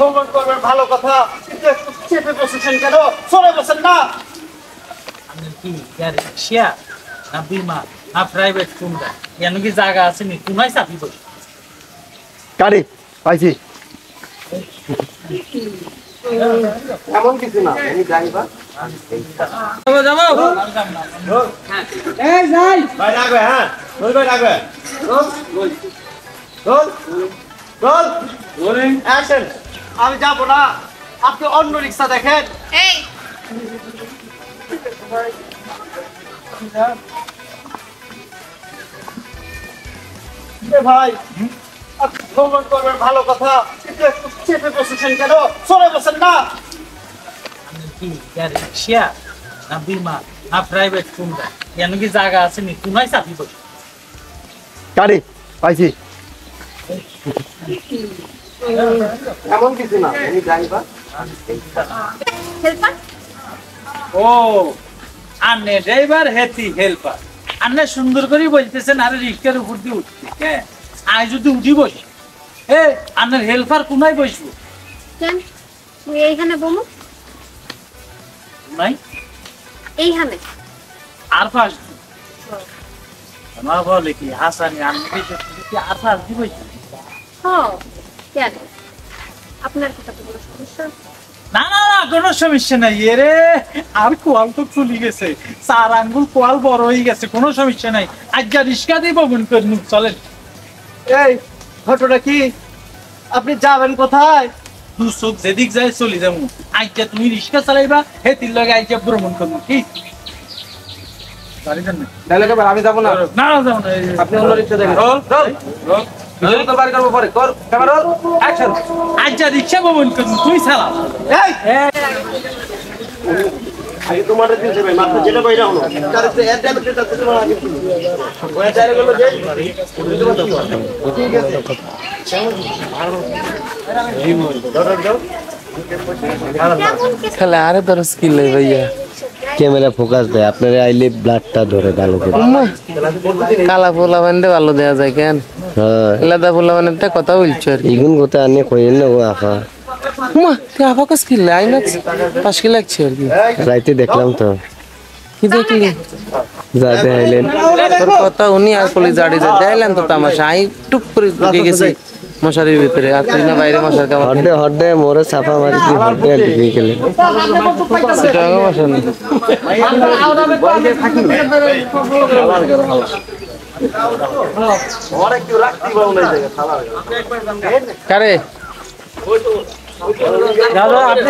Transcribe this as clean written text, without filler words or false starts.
ভ্রমণ করবেন ভালো কথা, কিন্তু একটু চেপে বসেছেন কেন? সরে বসেন না। আমি কি রিক্সা না বিমা না প্রাইভেট কোনটা এমন কি জায়গা আছে নি কোনাই চাপি বসে গাড়ি পাইছি। এমন কিছু না, আমি ড্রাইভার। এই যাই ভাই রাখবে, হ্যাঁ রোল ভাই রাখবে। Roll action. আমি যাবো না, আপনি অন্য রিক্সা দেখেন। এই ভাই আপনি ভ্রমণ করবেন ভালো কথা, কিন্তু একটু চেপে বসেছেন কেন? সরে বসেন না। আমি কি রিক্সা না বিমা না প্রাইভেট কোনটা এমন কি জায়গা আছে নি কোনাই চাপি বসে গাড়ি পাইছি। এমন কিছু না, আমি ড্রাইভার। হেল্পার ও আন্নে ড্রাইভার হেতি হেল্পার আন্নে সুন্দর করে বলতেছেন আরে রিক্সার উপর দিয়ে উঠতে হ্যাঁ আই যদি উঠি বসি এ আন্নের হেল্পার কোনায় বসবো কেন তুমি এইখানে বমু নাই এইখানে আর পাঁচ আমার বলে কি হাসানি আন্নে কি আর পাঁচ দি বসি হ কেন আপনার কথা তো কোনো সমস্যা না না না কোনো সমস্যা নাই এরে আর কোয়াল তো চলে গেছে চার আঙ্গুল কোয়াল বড় হয়ে গেছে কোনো সমস্যা নাই আজ যা রিক্সা দিয়ে বমন করে চলেন এই ঘটনা কি? আপনি যাবেন কোথায়? দু চোখ যেদিক যায় চলে যাবো আজকে তুমি রিক্সা চালাইবা হে তিন লগে আজকে ভ্রমণ করবো কি গাড়ি দেন না। তাহলে এবার আমি যাবো না, না না যাবো না আপনি অন্য রিক্সা দেখেন। রোল রোল ভিডিও তো বাড়ি করবো পরে। কর ক্যামেরা রোল অ্যাকশন। আজ যা রিক্সা ভ্রমণ করবো তুই চালা এই আগে তোমাদের দিয়েছে ভাই, মাত্র যেটা বাইরে হলো তার একটু এর ড্যামেজটা তো তোমার আগে ওই চাইরে গেল যে ঠিক আছে খালে আরে তোর স্কিল নেই ভাইয়া ক্যামেরা ফোকাস দেয়, আপনারা আইলে ব্লাডটা ধরে ভালো করে। কালা পোলা বান্ধে ভালো দেওয়া যায় কেন হ্যাঁ লাদা পোলা বান্ধে কথা বলছো আর কি এগুন কথা আনে কইেন না ও আফা। মা তুই আপাকে স্কিল নাই না পাঁচ কি লাগছে আর কি রাইতে দেখলাম তো, কি দেখলি যা দেখাইলেন। তোর কথা উনি আর কলি জাড়ি যা দেখাইলেন তো তামাশা আমি টুক করে ঢুকে গেছি মশারির ভিতরে আর তুই না বাইরে মশার কামড় হড্ডে হড্ডে মোরে সাফা মারি দি হড্ডে আর ঢুকে গেলেন। সেটা মশা নেই ওরে কেউ রাখতে পারো না এই জায়গা খালা কারে দাদা আপনি